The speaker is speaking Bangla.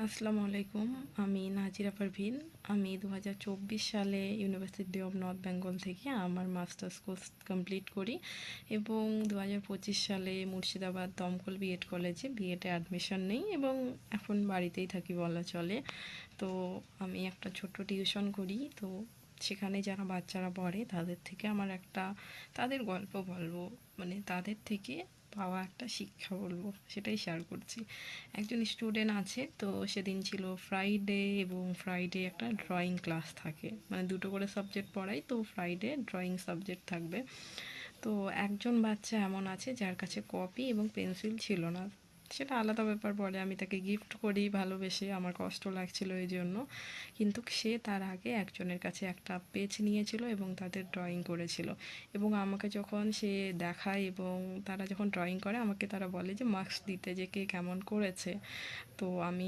আসসালামু আলাইকুম। আমি নাজিরা পারভীন। আমি 2024 সালে ইউনিভার্সিটি অফ নর্থ বেঙ্গল থেকে আমার মাস্টার্স কোর্স কমপ্লিট করি এবং 2025 সালে মুর্শিদাবাদ দমকল বিএড কলেজে বিএডে অ্যাডমিশন নেই এবং এখন বাড়িতেই থাকি বলা চলে। তো আমি একটা ছোট্ট টিউশন করি, তো সেখানে যারা বাচ্চারা পড়ে তাদের থেকে আমার একটা তাদের গল্প বলবো, মানে তাদের থেকে পাওয়া একটা শিক্ষা বলবো, সেটাই শেয়ার করছি। একজন স্টুডেন্ট আছে, তো সেদিন ছিল ফ্রাইডে এবং ফ্রাইডে একটা ড্রয়িং ক্লাস থাকে, মানে দুটো করে সাবজেক্ট পড়াই, তো ফ্রাইডে ড্রয়িং সাবজেক্ট থাকবে। তো একজন বাচ্চা এমন আছে যার কাছে কপি এবং পেন্সিল ছিল না, সেটা আলাদা ব্যাপার, পরে আমি তাকে গিফট করি ভালোবেসে, আমার কষ্ট লাগছিল এই জন্য। কিন্তু সে তার আগে একজনের কাছে একটা পেজ নিয়েছিল এবং তাদের ড্রয়িং করেছিল এবং আমাকে যখন সে দেখায় এবং তারা যখন ড্রয়িং করে আমাকে তারা বলে যে মার্কস দিতে, যে কে কেমন করেছে। তো আমি